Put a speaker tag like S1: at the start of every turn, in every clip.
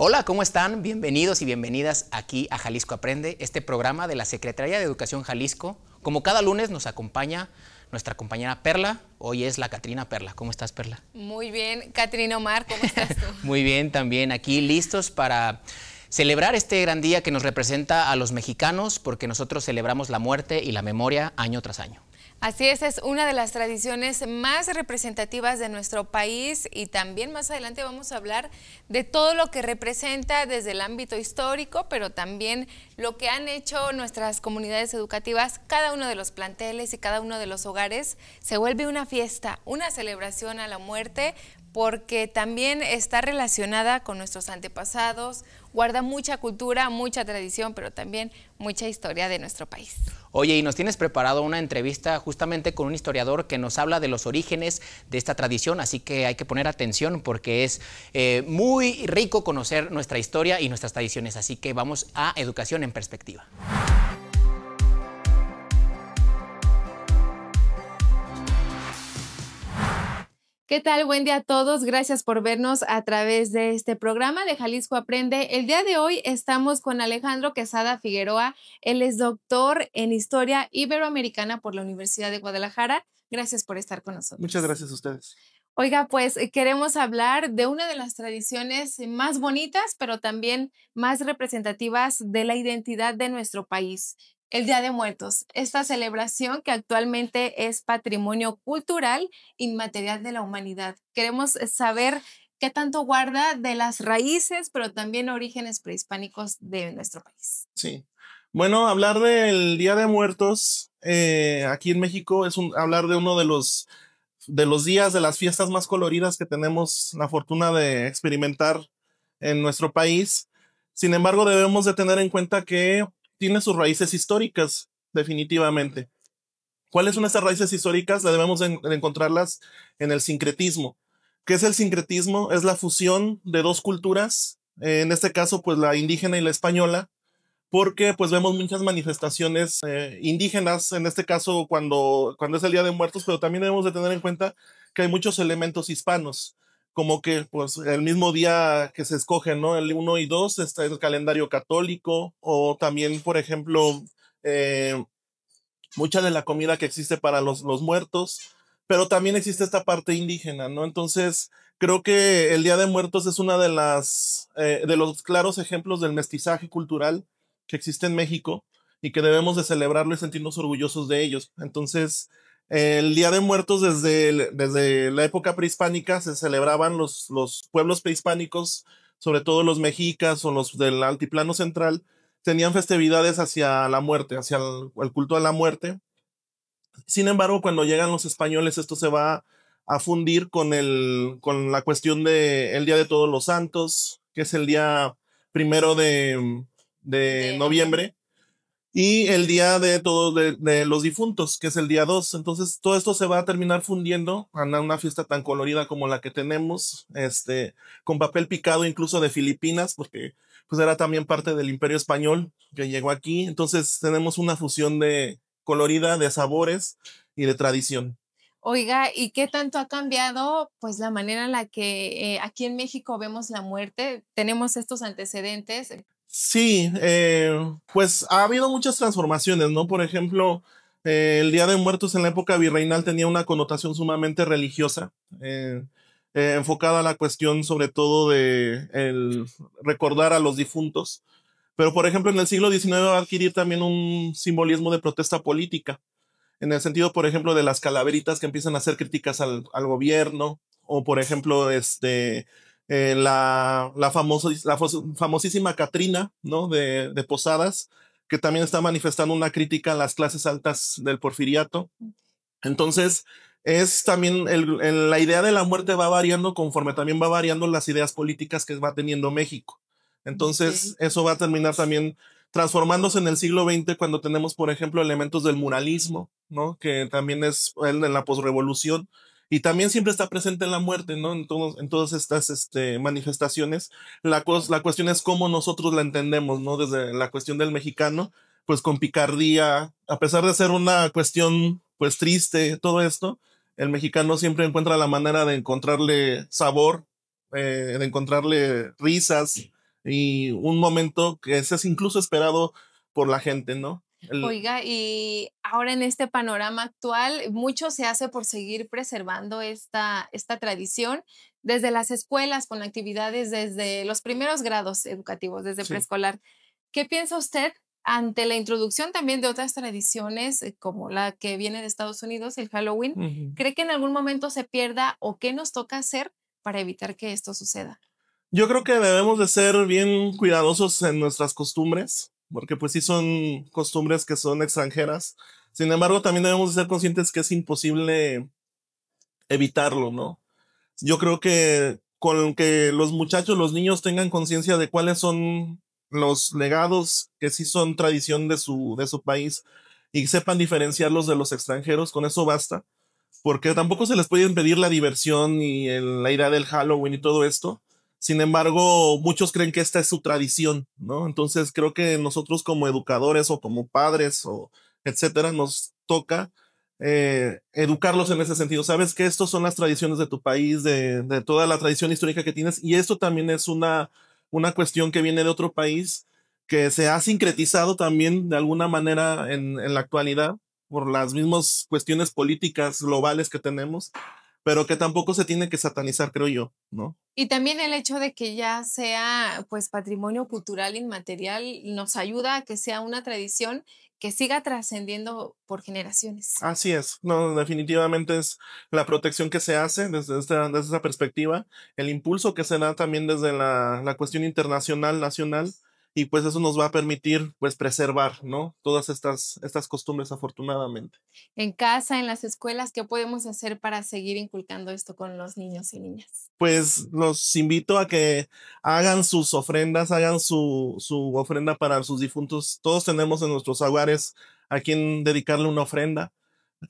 S1: Hola, ¿cómo están? Bienvenidos y bienvenidas aquí a Jalisco Aprende, este programa de la Secretaría de Educación Jalisco. Como cada lunes nos acompaña nuestra compañera Perla. Hoy es la Catrina Perla. ¿Cómo estás, Perla?
S2: Muy bien, Catrina Omar, ¿cómo estás tú?
S1: Muy bien, también aquí listos para celebrar este gran día que nos representa a los mexicanos, porque nosotros celebramos la muerte y la memoria año tras año.
S2: Así es una de las tradiciones más representativas de nuestro país y también más adelante vamos a hablar de todo lo que representa desde el ámbito histórico, pero también lo que han hecho nuestras comunidades educativas. Cada uno de los planteles y cada uno de los hogares se vuelve una fiesta, una celebración a la muerte, porque también está relacionada con nuestros antepasados, guarda mucha cultura, mucha tradición, pero también mucha historia de nuestro país.
S1: Oye, y nos tienes preparado una entrevista justamente con un historiador que nos habla de los orígenes de esta tradición, así que hay que poner atención porque es muy rico conocer nuestra historia y nuestras tradiciones, así que vamos a Educación en Perspectiva.
S2: ¿Qué tal? Buen día a todos. Gracias por vernos a través de este programa de Jalisco Aprende. El día de hoy estamos con Alejandro Quesada Figueroa. Él es doctor en Historia Iberoamericana por la Universidad de Guadalajara. Gracias por estar con nosotros.
S3: Muchas gracias a ustedes.
S2: Oiga, pues queremos hablar de una de las tradiciones más bonitas, pero también más representativas de la identidad de nuestro país. El Día de Muertos, esta celebración que actualmente es patrimonio cultural inmaterial de la humanidad. Queremos saber qué tanto guarda de las raíces, pero también orígenes prehispánicos de nuestro país.
S3: Sí. Bueno, hablar del Día de Muertos aquí en México es hablar de uno de los días, de las fiestas más coloridas que tenemos la fortuna de experimentar en nuestro país. Sin embargo, debemos de tener en cuenta que tiene sus raíces históricas, definitivamente. ¿Cuáles son estas raíces históricas? Debemos de encontrarlas en el sincretismo. ¿Qué es el sincretismo? Es la fusión de dos culturas, en este caso, pues la indígena y la española, porque pues vemos muchas manifestaciones indígenas, en este caso cuando es el Día de Muertos, pero también debemos de tener en cuenta que hay muchos elementos hispanos, como que pues el mismo día que se escoge, ¿no? El 1 y 2 está el calendario católico, o también, por ejemplo, mucha de la comida que existe para los muertos, pero también existe esta parte indígena, ¿no? Entonces, creo que el Día de Muertos es una de los claros ejemplos del mestizaje cultural que existe en México y que debemos de celebrarlo y sentirnos orgullosos de ellos. Entonces, el Día de Muertos desde la época prehispánica se celebraban los pueblos prehispánicos, sobre todo los mexicas o los del altiplano central, tenían festividades hacia la muerte, hacia el culto a la muerte. Sin embargo, cuando llegan los españoles, esto se va a fundir con la cuestión del Día de Todos los Santos, que es el día 1 de noviembre, y el Día de los Difuntos, que es el día 2. Entonces, todo esto se va a terminar fundiendo en una fiesta tan colorida como la que tenemos, con papel picado incluso de Filipinas, porque pues era también parte del Imperio Español que llegó aquí. Entonces, tenemos una fusión colorida de sabores y de tradición.
S2: Oiga, ¿y qué tanto ha cambiado pues la manera en la que aquí en México vemos la muerte? Tenemos estos antecedentes.
S3: Sí, pues ha habido muchas transformaciones, ¿no? Por ejemplo, el Día de Muertos en la época virreinal tenía una connotación sumamente religiosa, enfocada a la cuestión sobre todo de el recordar a los difuntos. Pero, por ejemplo, en el siglo XIX va a adquirir también un simbolismo de protesta política, en el sentido, por ejemplo, de las calaveritas que empiezan a hacer críticas al gobierno, o, por ejemplo, la famosísima Catrina, ¿no? de Posadas, que también está manifestando una crítica a las clases altas del porfiriato. Entonces, es también la idea de la muerte va variando conforme también va variando las ideas políticas que va teniendo México. Entonces, eso va a terminar también transformándose en el siglo XX cuando tenemos, por ejemplo, elementos del muralismo, ¿no? Que también es en la posrevolución. Y también siempre está presente en la muerte, ¿no? En todas estas manifestaciones. La cuestión es cómo nosotros la entendemos, ¿no? Desde la cuestión del mexicano, pues con picardía, a pesar de ser una cuestión, pues triste, todo esto, el mexicano siempre encuentra la manera de encontrarle sabor, de encontrarle risas, y un momento que es incluso esperado por la gente, ¿no?
S2: Oiga, y ahora en este panorama actual, mucho se hace por seguir preservando esta tradición desde las escuelas, con actividades desde los primeros grados educativos, desde
S3: Sí.
S2: preescolar. ¿Qué piensa usted ante la introducción también de otras tradiciones, como la que viene de Estados Unidos, el Halloween?
S3: Ujú.
S2: ¿Cree que en algún momento se pierda o qué nos toca hacer para evitar que esto suceda?
S3: Yo creo que debemos de ser bien cuidadosos en nuestras costumbres, porque pues sí son costumbres que son extranjeras. Sin embargo, también debemos de ser conscientes que es imposible evitarlo, ¿no? Yo creo que con que los muchachos, los niños tengan conciencia de cuáles son los legados que sí son tradición de su país y sepan diferenciarlos de los extranjeros, con eso basta, porque tampoco se les puede impedir la diversión y la idea del Halloween y todo esto. Sin embargo, muchos creen que esta es su tradición, ¿no? Entonces creo que nosotros como educadores o como padres o etcétera, nos toca educarlos en ese sentido. Sabes que estos son las tradiciones de tu país, de toda la tradición histórica que tienes, y esto también es una cuestión que viene de otro país que se ha sincretizado también de alguna manera en la actualidad por las mismas cuestiones políticas globales que tenemos, pero que tampoco se tiene que satanizar, creo yo, ¿no?
S2: Y también el hecho de que ya sea pues patrimonio cultural inmaterial nos ayuda a que sea una tradición que siga trascendiendo por generaciones.
S3: Así es, no, definitivamente es la protección que se hace desde esta perspectiva, el impulso que se da también desde la cuestión internacional, nacional, y pues eso nos va a permitir pues preservar, ¿no? Todas estas costumbres afortunadamente.
S2: En casa, en las escuelas, ¿qué podemos hacer para seguir inculcando esto con los niños y niñas?
S3: Pues los invito a que hagan sus ofrendas, hagan su ofrenda para sus difuntos. Todos tenemos en nuestros hogares a quien dedicarle una ofrenda,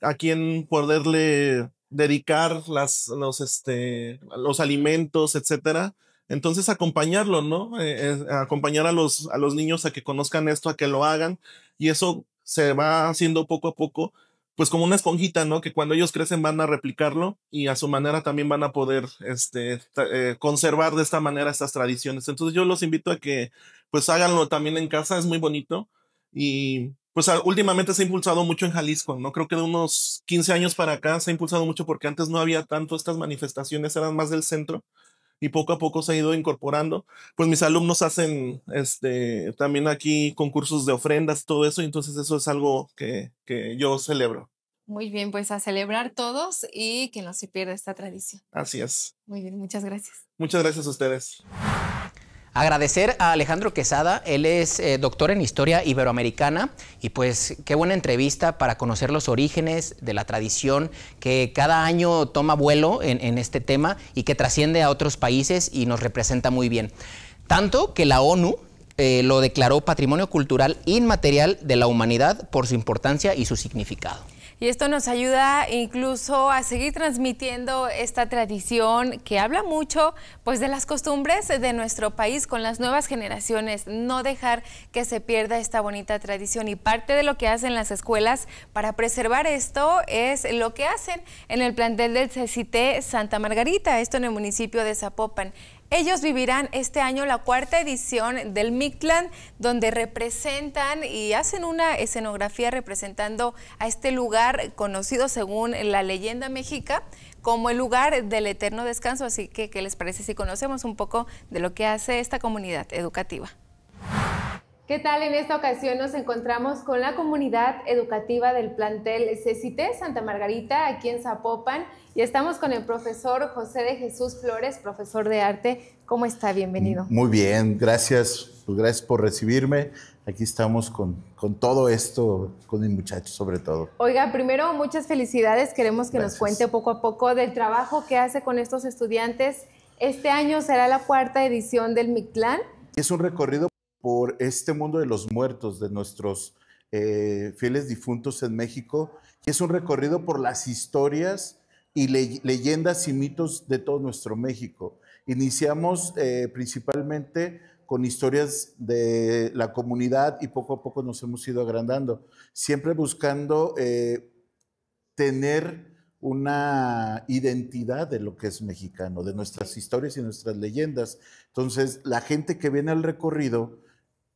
S3: a quien poderle dedicar los alimentos, etcétera. Entonces acompañarlo, ¿no? Acompañar a los niños a que conozcan esto, a que lo hagan, y eso se va haciendo poco a poco, pues como una esponjita, ¿no? Que cuando ellos crecen van a replicarlo y a su manera también van a poder, conservar de esta manera estas tradiciones. Entonces yo los invito a que, pues háganlo también en casa, es muy bonito y pues últimamente se ha impulsado mucho en Jalisco, ¿no? Creo que de unos 15 años para acá se ha impulsado mucho porque antes no había tanto estas manifestaciones, eran más del centro y poco a poco se ha ido incorporando. Pues mis alumnos hacen también aquí concursos de ofrendas, todo eso, y entonces eso es algo que yo celebro.
S2: Muy bien, pues a celebrar todos y que no se pierda esta tradición.
S3: Así es.
S2: Muy bien, muchas gracias.
S3: Muchas gracias a ustedes.
S1: Agradecer a Alejandro Quesada, él es doctor en Historia Iberoamericana y pues qué buena entrevista para conocer los orígenes de la tradición que cada año toma vuelo en este tema y que trasciende a otros países y nos representa muy bien. Tanto que la ONU lo declaró Patrimonio Cultural Inmaterial de la Humanidad por su importancia y su significado.
S2: Y esto nos ayuda incluso a seguir transmitiendo esta tradición que habla mucho pues de las costumbres de nuestro país con las nuevas generaciones, no dejar que se pierda esta bonita tradición, y parte de lo que hacen las escuelas para preservar esto es lo que hacen en el plantel del CECITE Santa Margarita, esto en el municipio de Zapopan. Ellos vivirán este año la 4ª edición del Mictlán, donde representan y hacen una escenografía representando a este lugar conocido según la leyenda mexica como el lugar del eterno descanso. Así que, ¿qué les parece si conocemos un poco de lo que hace esta comunidad educativa? ¿Qué tal? En esta ocasión nos encontramos con la comunidad educativa del plantel CECITE Santa Margarita, aquí en Zapopan, y estamos con el profesor José de Jesús Flores, profesor de arte. ¿Cómo está? Bienvenido.
S4: Muy bien, gracias. Pues gracias por recibirme. Aquí estamos con todo esto, con mis muchachos sobre todo.
S2: Oiga, primero, muchas felicidades. Queremos que nos cuente poco a poco del trabajo que hace con estos estudiantes. Este año será la 4ª edición del Mictlán.
S4: Es un recorrido por este mundo de los muertos, de nuestros fieles difuntos en México, y es un recorrido por las historias y leyendas y mitos de todo nuestro México. Iniciamos principalmente con historias de la comunidad y poco a poco nos hemos ido agrandando, siempre buscando tener una identidad de lo que es mexicano, de nuestras historias y nuestras leyendas. Entonces, la gente que viene al recorrido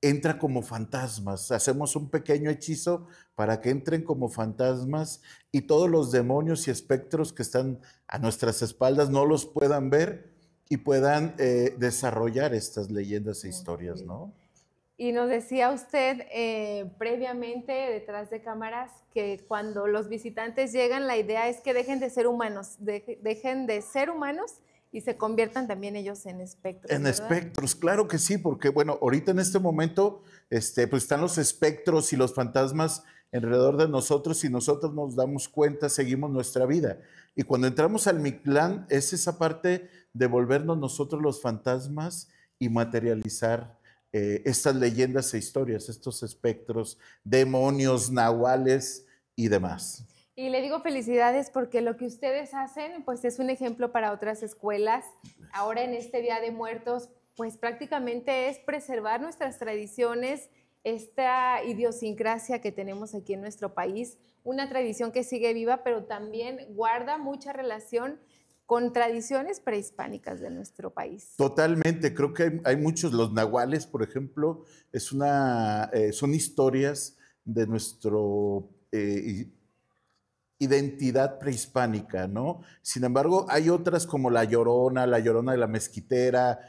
S4: entra como fantasmas. Hacemos un pequeño hechizo para que entren como fantasmas y todos los demonios y espectros que están a nuestras espaldas no los puedan ver y puedan desarrollar estas leyendas e historias, ¿no?
S2: Y nos decía usted previamente, detrás de cámaras, que cuando los visitantes llegan, la idea es que dejen de ser humanos, dejen de ser humanos y se conviertan también ellos en espectros.
S4: En
S2: ¿verdad?
S4: espectros, claro que sí, porque bueno, ahorita en este momento pues están los espectros y los fantasmas alrededor de nosotros y nosotros nos damos cuenta, seguimos nuestra vida. Y cuando entramos al Mictlán es esa parte de volvernos nosotros los fantasmas y materializar estas leyendas e historias, estos espectros, demonios, nahuales y demás.
S2: Y le digo felicidades porque lo que ustedes hacen pues es un ejemplo para otras escuelas. Ahora en este Día de Muertos pues prácticamente es preservar nuestras tradiciones, esta idiosincrasia que tenemos aquí en nuestro país, una tradición que sigue viva pero también guarda mucha relación con tradiciones prehispánicas de nuestro país.
S4: Totalmente, creo que hay muchos, los nahuales, por ejemplo, son historias de nuestro identidad prehispánica, ¿no? Sin embargo, hay otras como la Llorona de la Mezquitera,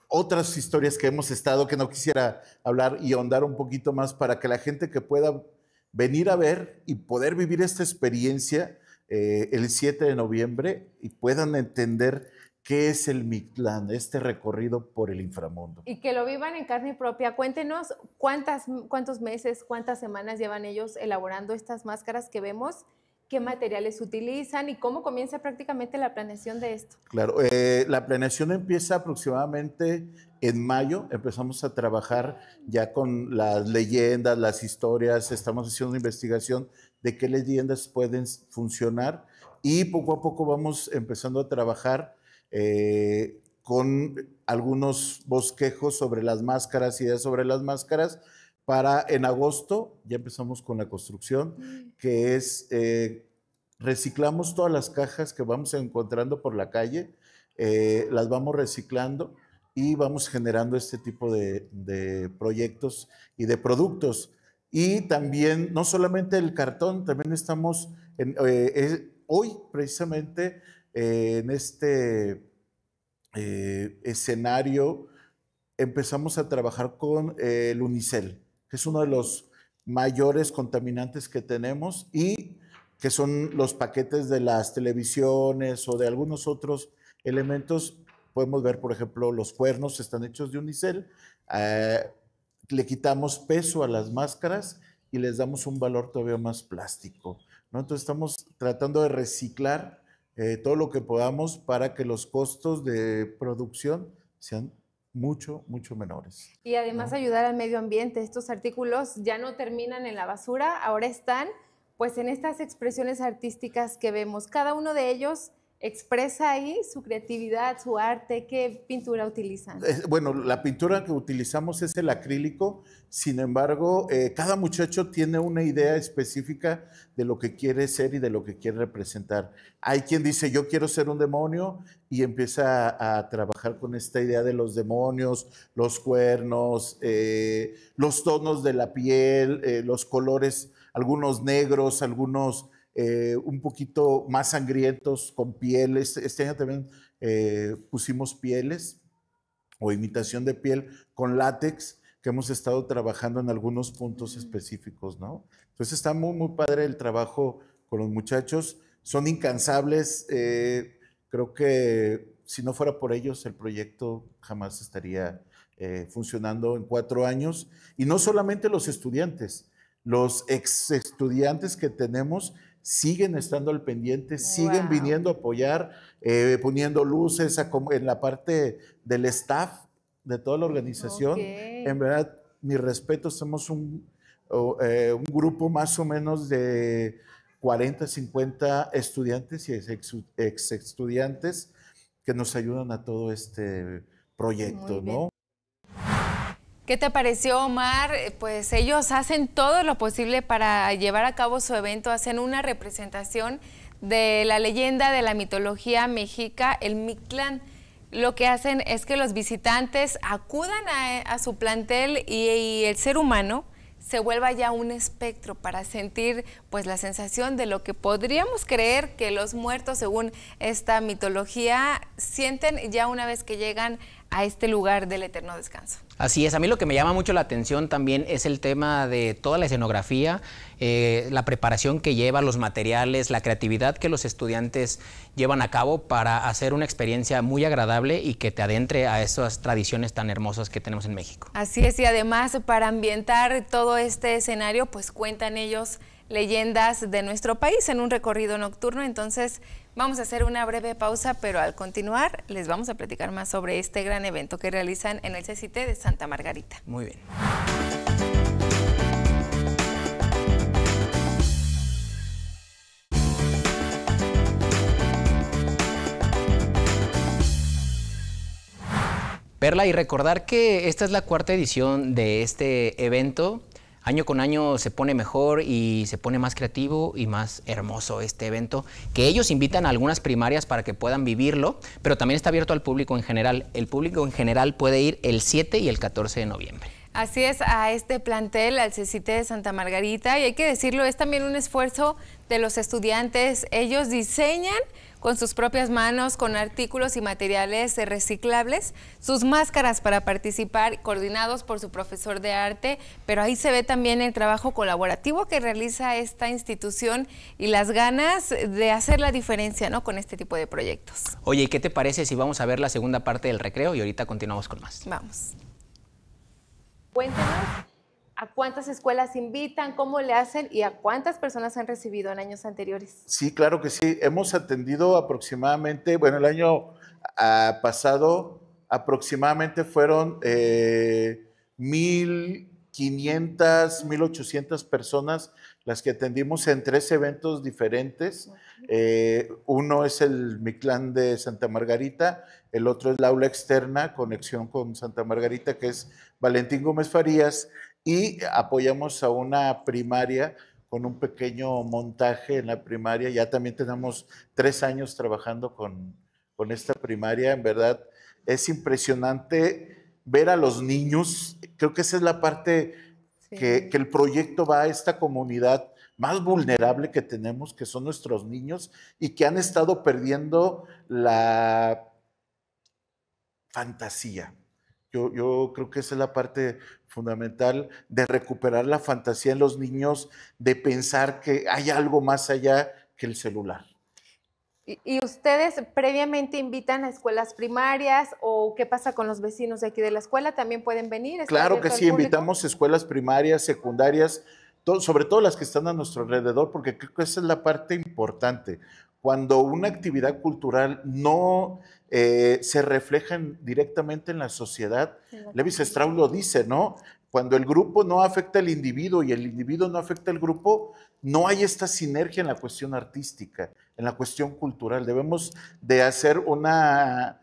S4: otras historias que hemos estado, que no quisiera hablar y ahondar un poquito más para que la gente que pueda venir a ver y poder vivir esta experiencia el 7 de noviembre y puedan entender qué es el Mictlán, este recorrido por el inframundo.
S2: Y que lo vivan en carne propia. Cuéntenos cuántos meses, cuántas semanas llevan ellos elaborando estas máscaras que vemos, qué materiales utilizan y cómo comienza prácticamente la planeación de esto.
S4: Claro, la planeación empieza aproximadamente en mayo, empezamos a trabajar ya con las leyendas, las historias, estamos haciendo una investigación de qué leyendas pueden funcionar y poco a poco vamos empezando a trabajar con algunos bosquejos sobre las máscaras, ideas sobre las máscaras, para en agosto ya empezamos con la construcción, que es reciclamos todas las cajas que vamos encontrando por la calle, las vamos reciclando y vamos generando este tipo de proyectos y de productos. Y también, no solamente el cartón, también estamos hoy precisamente en este escenario empezamos a trabajar con el unicel, que es uno de los mayores contaminantes que tenemos y que son los paquetes de las televisiones o de algunos otros elementos. Podemos ver, por ejemplo, los cuernos están hechos de unicel. Le quitamos peso a las máscaras y les damos un valor todavía más plástico, ¿no? Entonces estamos tratando de reciclar todo lo que podamos para que los costos de producción sean mucho menores.
S2: Y además, ¿no?, ayudar al medio ambiente. Estos artículos ya no terminan en la basura, ahora están pues en estas expresiones artísticas que vemos. Cada uno de ellos expresa ahí su creatividad, su arte. ¿Qué pintura utilizan?
S4: Bueno, la pintura que utilizamos es el acrílico, sin embargo, cada muchacho tiene una idea específica de lo que quiere ser y de lo que quiere representar. Hay quien dice, yo quiero ser un demonio, y empieza a trabajar con esta idea de los demonios, los cuernos, los tonos de la piel, los colores, algunos negros, algunos un poquito más sangrientos con pieles. Este año también pusimos pieles o imitación de piel con látex, que hemos estado trabajando en algunos puntos específicos, ¿no? Entonces está muy padre el trabajo con los muchachos, son incansables. Creo que si no fuera por ellos el proyecto jamás estaría funcionando en 4 años. Y no solamente los estudiantes, los ex estudiantes que tenemos siguen estando al pendiente, siguen viniendo a apoyar, poniendo luces en la parte del staff de toda la organización.
S2: Okay.
S4: En verdad, mi respeto, somos un grupo más o menos de 40, 50 estudiantes y ex estudiantes que nos ayudan a todo este proyecto, ¿no?
S2: ¿Qué te pareció, Omar? Pues ellos hacen todo lo posible para llevar a cabo su evento, hacen una representación de la leyenda de la mitología mexica, el Mictlán. Lo que hacen es que los visitantes acudan a su plantel y el ser humano se vuelva ya un espectro para sentir pues la sensación de lo que podríamos creer que los muertos, según esta mitología, sienten ya una vez que llegan a este lugar del eterno descanso.
S1: Así es, a mí lo que me llama mucho la atención también es el tema de toda la escenografía, la preparación que lleva, los materiales, la creatividad que los estudiantes llevan a cabo para hacer una experiencia muy agradable y que te adentre a esas tradiciones tan hermosas que tenemos en México.
S2: Así es, y además para ambientar todo este escenario, pues cuentan ellos leyendas de nuestro país en un recorrido nocturno. Entonces vamos a hacer una breve pausa, pero al continuar les vamos a platicar más sobre este gran evento que realizan en el CCT de Santa Margarita.
S1: Muy bien. Perla, y recordar que esta es la 4ª edición de este evento. Año con año se pone mejor y se pone más creativo y más hermoso este evento, que ellos invitan a algunas primarias para que puedan vivirlo, pero también está abierto al público en general. El público en general puede ir el 7 y el 14 de noviembre.
S2: Así es, a este plantel, al CCT de Santa Margarita, y hay que decirlo, es también un esfuerzo de los estudiantes. Ellos diseñan con sus propias manos, con artículos y materiales reciclables, sus máscaras para participar, coordinados por su profesor de arte, pero ahí se ve también el trabajo colaborativo que realiza esta institución y las ganas de hacer la diferencia, ¿no?, con este tipo de proyectos.
S1: Oye, ¿y qué te parece si vamos a ver la segunda parte del recreo y ahorita continuamos con más?
S2: Vamos.
S5: Cuéntenos a cuántas escuelas invitan, cómo le hacen y a cuántas personas han recibido en años anteriores.
S4: Sí, claro que sí. Hemos atendido aproximadamente, bueno, el año pasado aproximadamente fueron 1,500, 1,800 personas las que atendimos en 3 eventos diferentes. Uno es el Mictlán de Santa Margarita, el otro es la aula externa, conexión con Santa Margarita, que es Valentín Gómez Farías, y apoyamos a una primaria con un pequeño montaje en la primaria. Ya también tenemos 3 años trabajando con esta primaria. En verdad es impresionante ver a los niños. Creo que esa es la parte que el proyecto va a esta comunidad más vulnerable que tenemos, que son nuestros niños, y que han estado perdiendo la fantasía. Yo creo que esa es la parte fundamental, de recuperar la fantasía en los niños, de pensar que hay algo más allá que el celular.
S5: ¿Y ustedes previamente invitan a escuelas primarias o qué pasa con los vecinos de aquí de la escuela? ¿También pueden venir?
S4: Claro que sí, invitamos escuelas primarias, secundarias, sobre todo las que están a nuestro alrededor, porque creo que esa es la parte importante. Cuando una actividad cultural no se refleja directamente en la sociedad, Lévi-Strauss lo dice, ¿no? Cuando el grupo no afecta al individuo y el individuo no afecta al grupo, no hay esta sinergia en la cuestión artística, en la cuestión cultural. Debemos de hacer una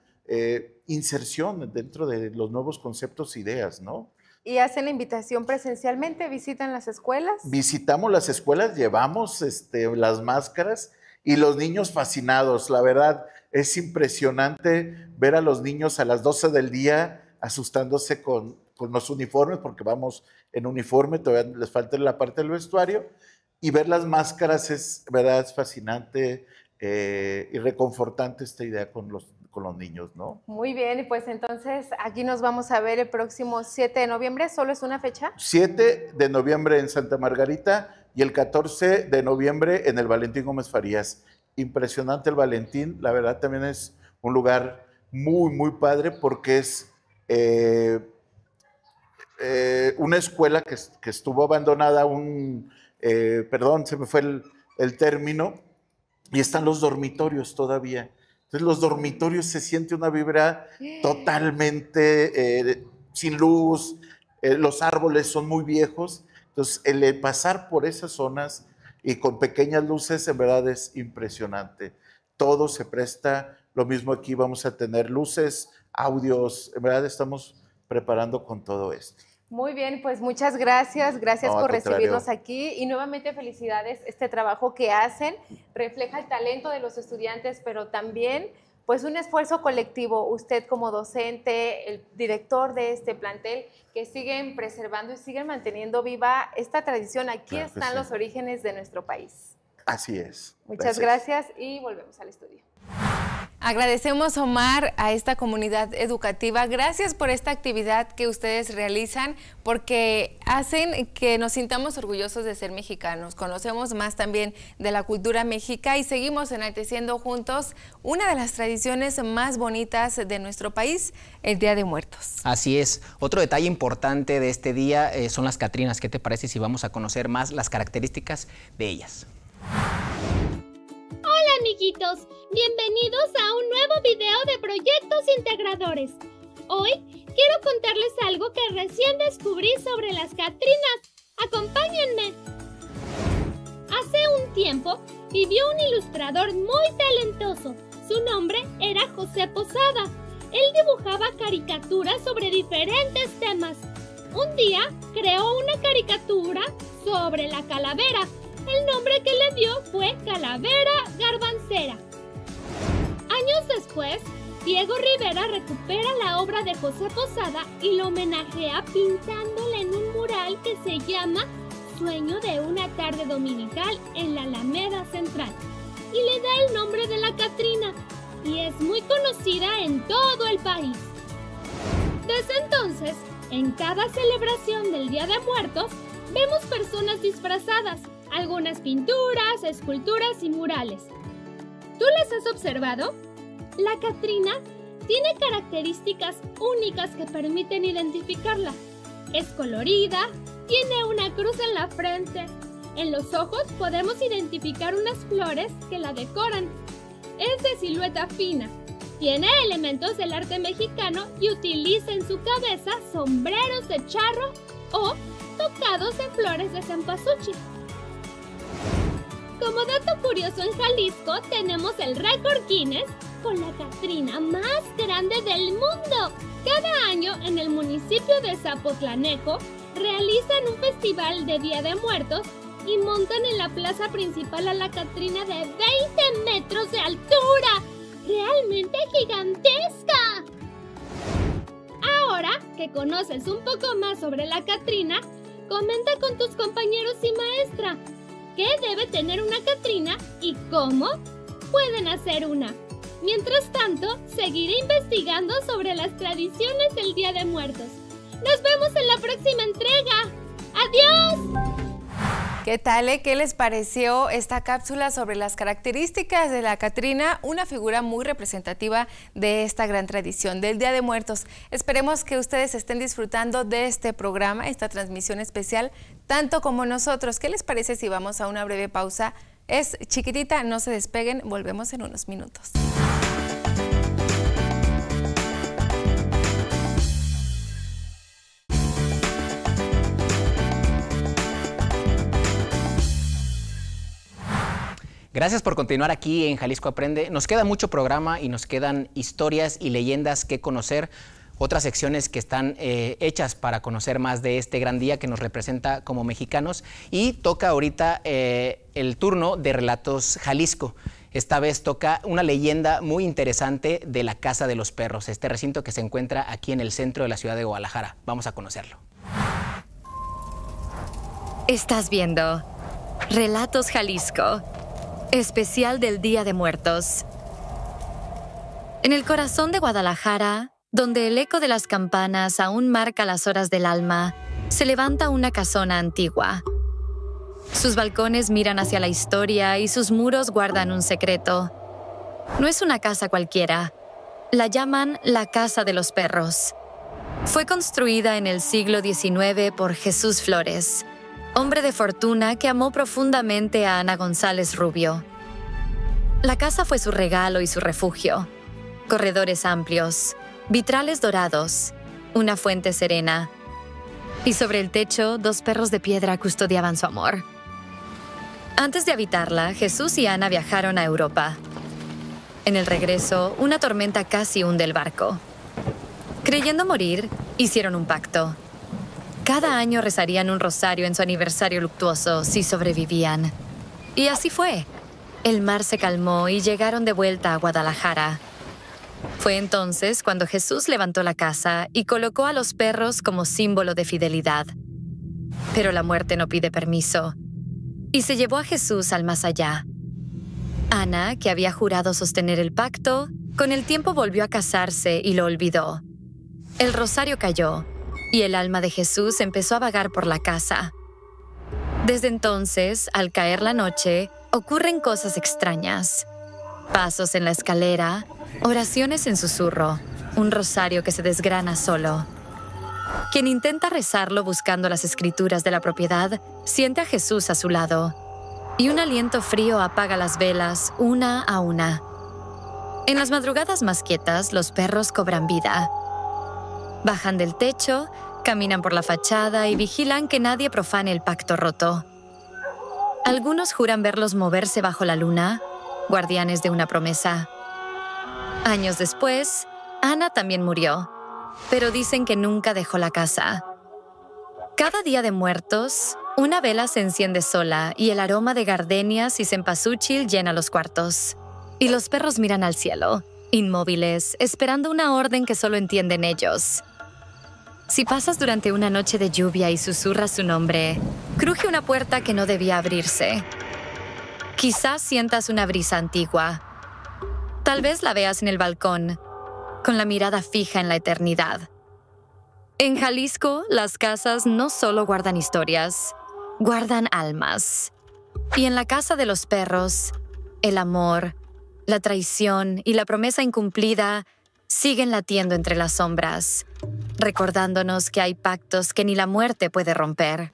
S4: inserción dentro de los nuevos conceptos e ideas, ¿no?
S5: ¿Y hacen la invitación presencialmente? ¿Visitan las escuelas?
S4: Visitamos las escuelas, llevamos las máscaras y los niños fascinados. La verdad, es impresionante ver a los niños a las 12 del día asustándose con los uniformes, porque vamos en uniforme, todavía les falta la parte del vestuario, y ver las máscaras es, ¿verdad?, es fascinante y reconfortante esta idea con los niños, ¿no?
S5: Muy bien, y pues entonces aquí nos vamos a ver el próximo 7 de noviembre, ¿solo es una fecha?
S4: 7 de noviembre en Santa Margarita y el 14 de noviembre en el Valentín Gómez Farías. Impresionante el Valentín, la verdad también es un lugar muy, muy padre porque es una escuela que estuvo abandonada, perdón, se me fue el término, y están los dormitorios todavía. Entonces los dormitorios se siente una vibra totalmente sin luz, los árboles son muy viejos, entonces el pasar por esas zonas y con pequeñas luces en verdad es impresionante. Todo se presta, lo mismo aquí vamos a tener luces, audios, en verdad estamos preparando con todo esto.
S5: Muy bien, pues muchas gracias. Gracias
S4: No,
S5: por
S4: al contrario.
S5: recibirnos aquí y nuevamente felicidades. Este trabajo que hacen refleja el talento de los estudiantes, pero también pues un esfuerzo colectivo. Usted como docente, el director de este plantel, que siguen preservando y siguen manteniendo viva esta tradición. Aquí
S4: Claro que
S5: están
S4: sí.
S5: los orígenes de nuestro país.
S4: Así es.
S5: Muchas gracias y volvemos al estudio.
S2: Agradecemos, Omar, a esta comunidad educativa. Gracias por esta actividad que ustedes realizan, porque hacen que nos sintamos orgullosos de ser mexicanos. Conocemos más también de la cultura mexica y seguimos enalteciendo juntos una de las tradiciones más bonitas de nuestro país, el Día de Muertos.
S1: Así es. Otro detalle importante de este día son las Catrinas. ¿Qué te parece si vamos a conocer más las características de ellas?
S6: Hola amiguitos, bienvenidos a un nuevo video de Proyectos Integradores. Hoy quiero contarles algo que recién descubrí sobre las Catrinas. ¡Acompáñenme! Hace un tiempo vivió un ilustrador muy talentoso. Su nombre era José Posada. Él dibujaba caricaturas sobre diferentes temas. Un día creó una caricatura sobre la calavera. El nombre que le dio fue Calavera Garbancera. Años después, Diego Rivera recupera la obra de José Posada y lo homenajea pintándola en un mural que se llama Sueño de una tarde dominical en la Alameda Central y le da el nombre de la Catrina, y es muy conocida en todo el país. Desde entonces, en cada celebración del Día de Muertos, vemos personas disfrazadas, algunas pinturas, esculturas y murales. ¿Tú las has observado? La Catrina tiene características únicas que permiten identificarla. Es colorida, tiene una cruz en la frente. En los ojos podemos identificar unas flores que la decoran. Es de silueta fina. Tiene elementos del arte mexicano y utiliza en su cabeza sombreros de charro o tocados en flores de cempasúchil. Como dato curioso, en Jalisco tenemos el récord Guinness con la Catrina más grande del mundo. Cada año en el municipio de Zapotlanejo realizan un festival de Día de Muertos y montan en la plaza principal a la Catrina de 20 metros de altura. ¡Realmente gigantesca! Ahora que conoces un poco más sobre la Catrina, comenta con tus compañeros y maestra. ¿Qué debe tener una Catrina y cómo pueden hacer una? Mientras tanto, seguiré investigando sobre las tradiciones del Día de Muertos. ¡Nos vemos en la próxima entrega! ¡Adiós!
S2: ¿Qué tal? ¿Qué les pareció esta cápsula sobre las características de la Catrina? Una figura muy representativa de esta gran tradición del Día de Muertos. Esperemos que ustedes estén disfrutando de este programa, esta transmisión especial, tanto como nosotros. ¿Qué les parece si vamos a una breve pausa? Es chiquitita, no se despeguen, volvemos en unos minutos.
S1: Gracias por continuar aquí en Jalisco Aprende. Nos queda mucho programa y nos quedan historias y leyendas que conocer, otras secciones que están hechas para conocer más de este gran día que nos representa como mexicanos. Y toca ahorita el turno de Relatos Jalisco. Esta vez toca una leyenda muy interesante de la Casa de los Perros, este recinto que se encuentra aquí en el centro de la ciudad de Guadalajara. Vamos a conocerlo.
S7: Estás viendo Relatos Jalisco, especial del Día de Muertos. En el corazón de Guadalajara, donde el eco de las campanas aún marca las horas del alma, se levanta una casona antigua. Sus balcones miran hacia la historia y sus muros guardan un secreto. No es una casa cualquiera. La llaman la Casa de los Perros. Fue construida en el siglo XIX por Jesús Flores, hombre de fortuna que amó profundamente a Ana González Rubio. La casa fue su regalo y su refugio. Corredores amplios, vitrales dorados, una fuente serena. Y sobre el techo, 2 perros de piedra custodiaban su amor. Antes de habitarla, Jesús y Ana viajaron a Europa. En el regreso, una tormenta casi hunde el barco. Creyendo morir, hicieron un pacto. Cada año rezarían un rosario en su aniversario luctuoso si sobrevivían. Y así fue. El mar se calmó y llegaron de vuelta a Guadalajara. Fue entonces cuando Jesús levantó la casa y colocó a los perros como símbolo de fidelidad. Pero la muerte no pide permiso y se llevó a Jesús al más allá. Ana, que había jurado sostener el pacto, con el tiempo volvió a casarse y lo olvidó. El rosario cayó y el alma de Jesús empezó a vagar por la casa. Desde entonces, al caer la noche, ocurren cosas extrañas. Pasos en la escalera, oraciones en susurro, un rosario que se desgrana solo. Quien intenta rezarlo buscando las escrituras de la propiedad, siente a Jesús a su lado, y un aliento frío apaga las velas una a una. En las madrugadas más quietas, los perros cobran vida. Bajan del techo, caminan por la fachada y vigilan que nadie profane el pacto roto. Algunos juran verlos moverse bajo la luna, guardianes de una promesa. Años después, Ana también murió, pero dicen que nunca dejó la casa. Cada día de muertos, una vela se enciende sola y el aroma de gardenias y cempasúchil llena los cuartos. Y los perros miran al cielo, inmóviles, esperando una orden que solo entienden ellos. Si pasas durante una noche de lluvia y susurras su nombre, cruje una puerta que no debía abrirse. Quizás sientas una brisa antigua. Tal vez la veas en el balcón, con la mirada fija en la eternidad. En Jalisco, las casas no solo guardan historias, guardan almas. Y en la casa de los perros, el amor, la traición y la promesa incumplida siguen latiendo entre las sombras, recordándonos que hay pactos que ni la muerte puede romper.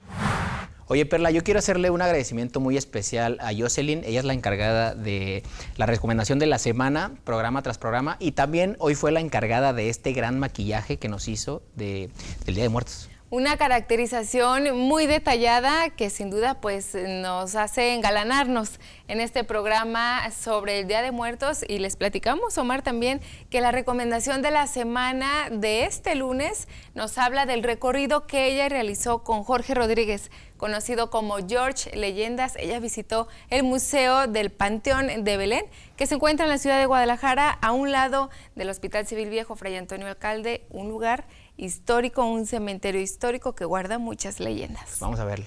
S1: Oye, Perla, yo quiero hacerle un agradecimiento muy especial a Jocelyn. Ella es la encargada de la recomendación de la semana, programa tras programa, y también hoy fue la encargada de este gran maquillaje que nos hizo del Día de Muertos.
S2: Una caracterización muy detallada que sin duda pues nos hace engalanarnos en este programa sobre el Día de Muertos, y les platicamos, Omar, también que la recomendación de la semana de este lunes nos habla del recorrido que ella realizó con Jorge Rodríguez, conocido como George Leyendas. Ella visitó el Museo del Panteón de Belén, que se encuentra en la ciudad de Guadalajara, a un lado del Hospital Civil Viejo Fray Antonio Alcalde, un lugar histórico, un cementerio histórico que guarda muchas leyendas.
S1: Vamos a verlo.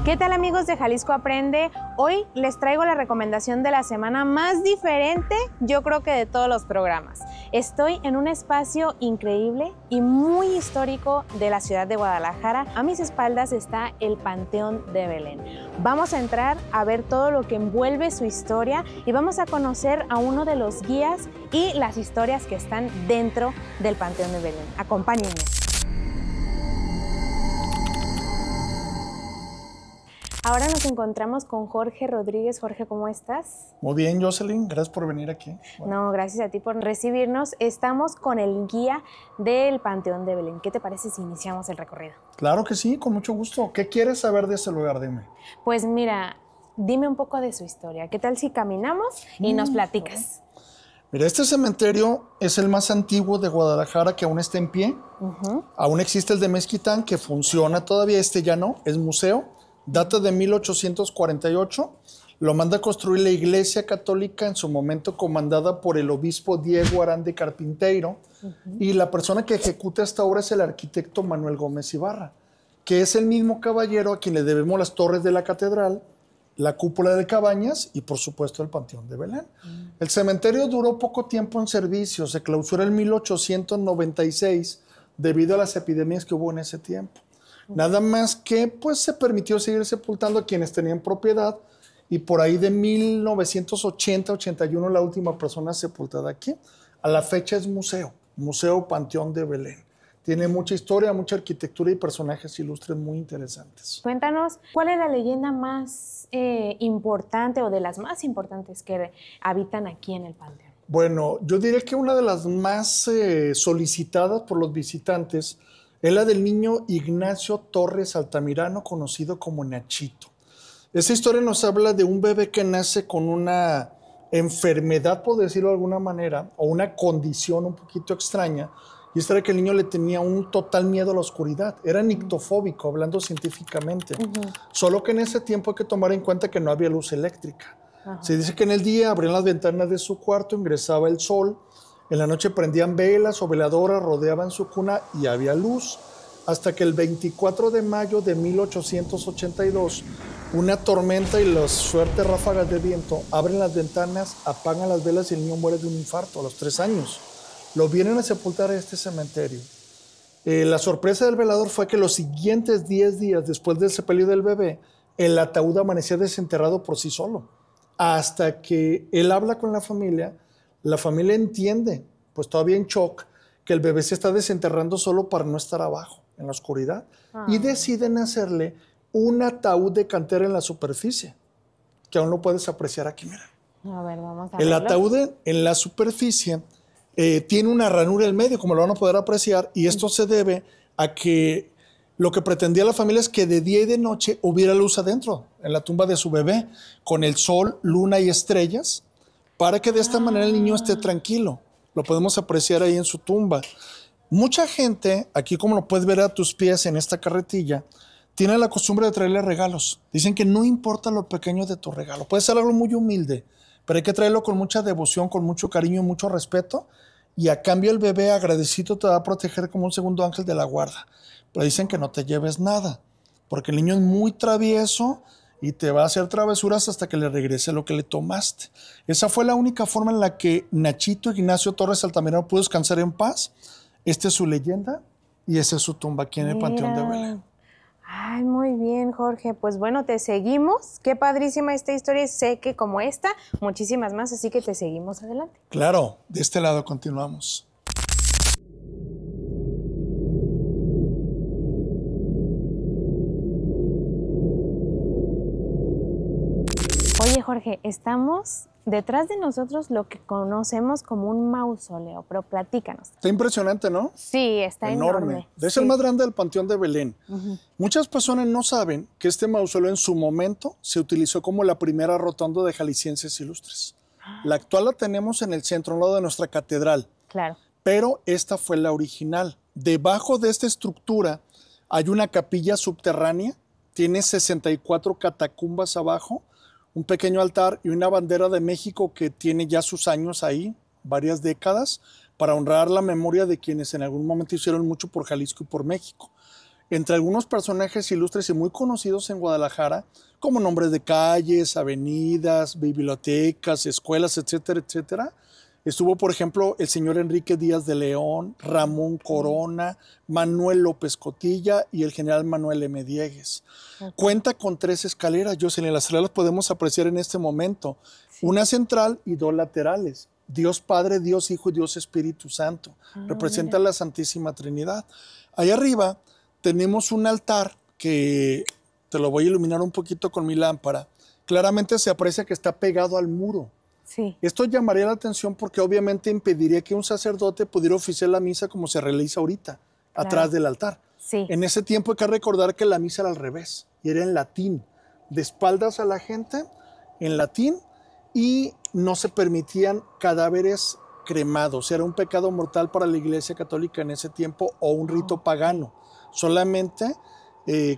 S8: ¿Qué tal, amigos de Jalisco Aprende? Hoy les traigo la recomendación de la semana más diferente, yo creo que de todos los programas. Estoy en un espacio increíble y muy histórico de la ciudad de Guadalajara. A mis espaldas está el Panteón de Belén. Vamos a entrar a ver todo lo que envuelve su historia y vamos a conocer a uno de los guías y las historias que están dentro del Panteón de Belén. Acompáñenme. Ahora nos encontramos con Jorge Rodríguez. Jorge, ¿cómo estás?
S9: Muy bien, Jocelyn, gracias por venir aquí. Bueno.
S8: No, gracias a ti por recibirnos. Estamos con el guía del Panteón de Belén. ¿Qué te parece si iniciamos el recorrido?
S9: Claro que sí, con mucho gusto. ¿Qué quieres saber de ese lugar? Dime.
S8: Pues mira, dime un poco de su historia. ¿Qué tal si caminamos y nos platicas?
S9: Mira, este cementerio es el más antiguo de Guadalajara que aún está en pie. Aún existe el de Mezquitán, que funciona todavía. Este ya no, es museo. Data de 1848, lo manda a construir la Iglesia Católica, en su momento comandada por el obispo Diego Arande Carpinteiro, y la persona que ejecuta esta obra es el arquitecto Manuel Gómez Ibarra, que es el mismo caballero a quien le debemos las torres de la catedral, la cúpula de Cabañas y por supuesto el Panteón de Belén. El cementerio duró poco tiempo en servicio, se clausuró en 1896 debido a las epidemias que hubo en ese tiempo. Nada más que pues se permitió seguir sepultando a quienes tenían propiedad, y por ahí de 1980-81 la última persona sepultada aquí. A la fecha es museo, Museo Panteón de Belén. Tiene mucha historia, mucha arquitectura y personajes ilustres muy interesantes.
S8: Cuéntanos, ¿cuál es la leyenda más importante o de las más importantes que habitan aquí en el Panteón?
S9: Bueno, yo diría que una de las más solicitadas por los visitantes es la del niño Ignacio Torres Altamirano, conocido como Nachito. Esa historia nos habla de un bebé que nace con una enfermedad, por decirlo de alguna manera, o una condición un poquito extraña, y esta era que el niño le tenía un total miedo a la oscuridad. Era nictofóbico, hablando científicamente. Solo que en ese tiempo hay que tomar en cuenta que no había luz eléctrica. Se dice que en el día abrían las ventanas de su cuarto, ingresaba el sol, en la noche prendían velas o veladoras, rodeaban su cuna y había luz, hasta que el 24 de mayo de 1882, una tormenta y las fuertes ráfagas de viento abren las ventanas, apagan las velas y el niño muere de un infarto a los 3 años. Lo vienen a sepultar a este cementerio. La sorpresa del velador fue que los siguientes 10 días después del sepelio del bebé, el ataúd amanecía desenterrado por sí solo. Hasta que él habla con la familia entiende, pues todavía en shock, que el bebé se está desenterrando solo para no estar abajo, en la oscuridad. Y deciden hacerle un ataúd de cantera en la superficie, que aún lo puedes apreciar aquí, mira.
S5: A ver, vamos a
S9: El
S5: verlo.
S9: ataúd en la superficie tiene una ranura en medio, como lo van a poder apreciar, y esto se debe a que lo que pretendía la familia es que de día y de noche hubiera luz adentro, en la tumba de su bebé, con el sol, luna y estrellas, para que de esta manera el niño esté tranquilo. Lo podemos apreciar ahí en su tumba. Mucha gente, aquí como lo puedes ver a tus pies en esta carretilla, tiene la costumbre de traerle regalos. Dicen que no importa lo pequeño de tu regalo, puede ser algo muy humilde, pero hay que traerlo con mucha devoción, con mucho cariño y mucho respeto, y a cambio el bebé agradecido te va a proteger como un segundo ángel de la guarda. Pero dicen que no te lleves nada, porque el niño es muy travieso y te va a hacer travesuras hasta que le regrese lo que le tomaste. Esa fue la única forma en la que Nachito Ignacio Torres Altamirano pudo descansar en paz. Esta es su leyenda y esa es su tumba aquí en el Panteón de Belén.
S8: Ay, muy bien, Jorge. Pues bueno, te seguimos. Qué padrísima esta historia. Sé que como esta, muchísimas más, así que te seguimos adelante.
S9: Claro, de este lado continuamos.
S8: Oye, Jorge, estamos detrás de nosotros lo que conocemos como un mausoleo, pero platícanos.
S9: Está impresionante, ¿no?
S8: Sí, está enorme.
S9: Es el más grande del Panteón de Belén. Muchas personas no saben que este mausoleo en su momento se utilizó como la primera rotonda de jaliscienses ilustres. La actual la tenemos en el centro, al lado de nuestra catedral.
S8: Claro.
S9: Pero esta fue la original. Debajo de esta estructura hay una capilla subterránea, tiene 64 catacumbas abajo, un pequeño altar y una bandera de México que tiene ya sus años ahí, varias décadas, para honrar la memoria de quienes en algún momento hicieron mucho por Jalisco y por México. Entre algunos personajes ilustres y muy conocidos en Guadalajara, como nombres de calles, avenidas, bibliotecas, escuelas, etcétera, etcétera, estuvo, por ejemplo, el señor Enrique Díaz de León, Ramón Corona, Manuel López Cotilla y el general Manuel M. Diegues. Cuenta con 3 escaleras, Jocelyn, las 3 las podemos apreciar en este momento. Una central y 2 laterales. Dios Padre, Dios Hijo y Dios Espíritu Santo. Representa la Santísima Trinidad. Ahí arriba tenemos un altar que te lo voy a iluminar un poquito con mi lámpara. Claramente se aprecia que está pegado al muro.
S8: Sí.
S9: Esto llamaría la atención porque obviamente impediría que un sacerdote pudiera oficiar la misa como se realiza ahorita, atrás del altar.
S8: Sí.
S9: En ese tiempo hay que recordar que la misa era al revés, y era en latín, de espaldas a la gente, en latín, y no se permitían cadáveres cremados. Era un pecado mortal para la Iglesia Católica en ese tiempo, o un rito pagano, solamente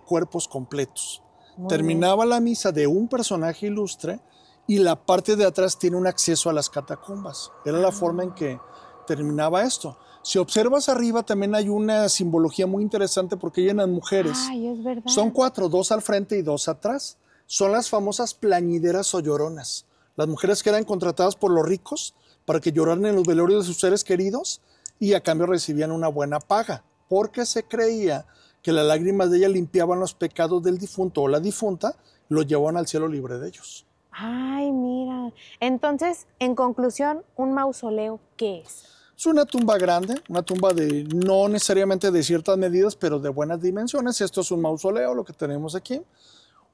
S9: cuerpos completos. Terminaba la misa de un personaje ilustre, y la parte de atrás tiene un acceso a las catacumbas. Era la forma en que terminaba esto. Si observas arriba también hay una simbología muy interesante porque llenan mujeres.
S8: Ay, es verdad.
S9: Son 4, 2 al frente y 2 atrás. Son las famosas plañideras o lloronas. Las mujeres que eran contratadas por los ricos para que lloraran en los velorios de sus seres queridos y a cambio recibían una buena paga, porque se creía que las lágrimas de ella limpiaban los pecados del difunto o la difunta, lo llevaban al cielo libre de ellos.
S8: Ay, mira. Entonces, en conclusión, ¿un mausoleo qué es?
S9: Es una tumba grande, una tumba de no necesariamente de ciertas medidas, pero de buenas dimensiones. Esto es un mausoleo, lo que tenemos aquí.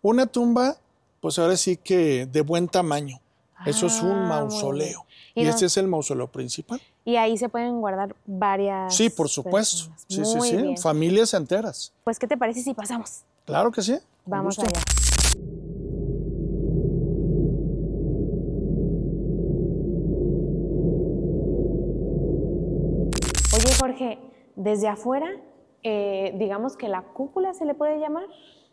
S9: Una tumba, pues ahora sí que de buen tamaño. Eso es un mausoleo. Y este es el mausoleo principal.
S8: Y ahí se pueden guardar varias.
S9: Sí, por supuesto.
S8: Personas.
S9: Sí,
S8: Bien.
S9: familias enteras.
S8: Pues, ¿qué te parece si pasamos?
S9: Claro que sí.
S8: Vamos
S9: gusto.
S8: allá. Jorge, desde afuera, digamos que la cúpula se le puede llamar.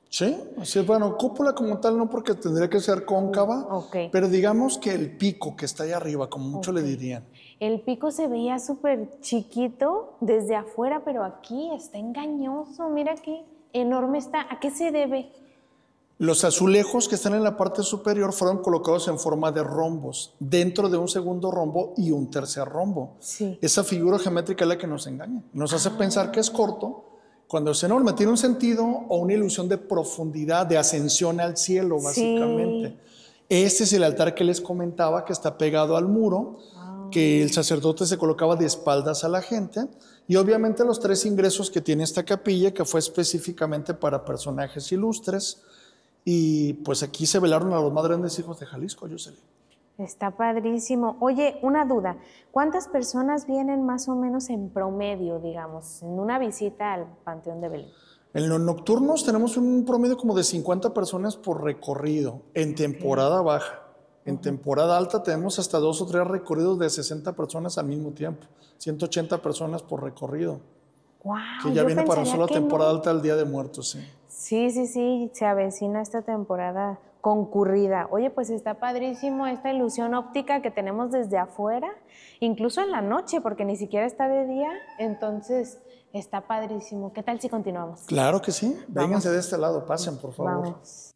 S9: Sí, así es. Bueno, cúpula como tal no, porque tendría que ser cóncava, pero digamos que el pico que está ahí arriba, como muchos le dirían.
S8: El pico se veía súper chiquito desde afuera, pero aquí está engañoso. Mira qué enorme está. ¿A qué se debe?
S9: Los azulejos que están en la parte superior fueron colocados en forma de rombos, dentro de un segundo rombo y un tercer rombo.
S8: Sí.
S9: Esa figura geométrica es la que nos engaña. Nos hace pensar que es corto, cuando es enorme. Tiene un sentido o una ilusión de profundidad, de ascensión al cielo, básicamente. Sí. Este es el altar que les comentaba, que está pegado al muro, que el sacerdote se colocaba de espaldas a la gente. Y obviamente los 3 ingresos que tiene esta capilla, que fue específicamente para personajes ilustres. Y pues aquí se velaron a los más grandes hijos de Jalisco, Jocelyn.
S8: Está padrísimo. Oye, una duda. ¿Cuántas personas vienen más o menos en promedio, digamos, en una visita al Panteón de Belén?
S9: En los nocturnos tenemos un promedio como de 50 personas por recorrido, en temporada baja. En temporada alta tenemos hasta 2 o 3 recorridos de 60 personas al mismo tiempo. 180 personas por recorrido.
S8: Wow,
S9: que ya viene para nosotros la temporada alta del Día de Muertos, sí.
S8: Sí, se avecina esta temporada concurrida. Oye, pues está padrísimo esta ilusión óptica que tenemos desde afuera, incluso en la noche, porque ni siquiera está de día, entonces está padrísimo. ¿Qué tal si continuamos?
S9: Claro que sí, vénganse de este lado, pasen por favor.
S8: Vamos.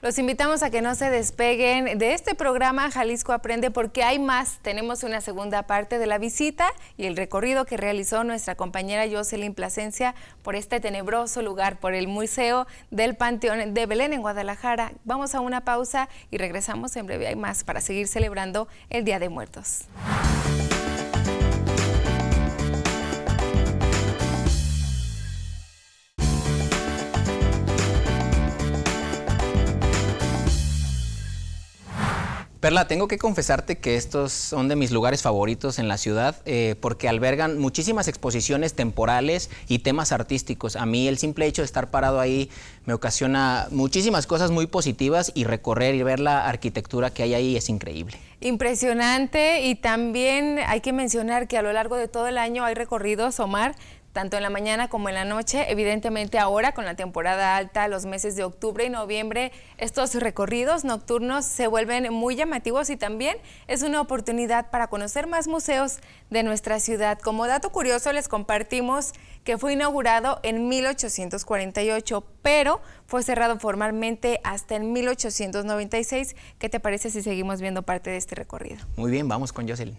S2: Los invitamos a que no se despeguen de este programa Jalisco Aprende, porque hay más. Tenemos una segunda parte de la visita y el recorrido que realizó nuestra compañera Jocelyn Plasencia por este tenebroso lugar, por el Museo del Panteón de Belén en Guadalajara. Vamos a una pausa y regresamos en breve. Hay más para seguir celebrando el Día de Muertos.
S1: Perla, tengo que confesarte que estos son de mis lugares favoritos en la ciudad porque albergan muchísimas exposiciones temporales y temas artísticos. A mí el simple hecho de estar parado ahí me ocasiona muchísimas cosas muy positivas, y recorrer y ver la arquitectura que hay ahí es increíble.
S2: Impresionante, y también hay que mencionar que a lo largo de todo el año hay recorridos, Omar, tanto en la mañana como en la noche. Evidentemente ahora con la temporada alta, los meses de octubre y noviembre, estos recorridos nocturnos se vuelven muy llamativos, y también es una oportunidad para conocer más museos de nuestra ciudad. Como dato curioso les compartimos que fue inaugurado en 1848, pero fue cerrado formalmente hasta en 1896. ¿Qué te parece si seguimos viendo parte de este recorrido?
S1: Muy bien, vamos con Jocelyn.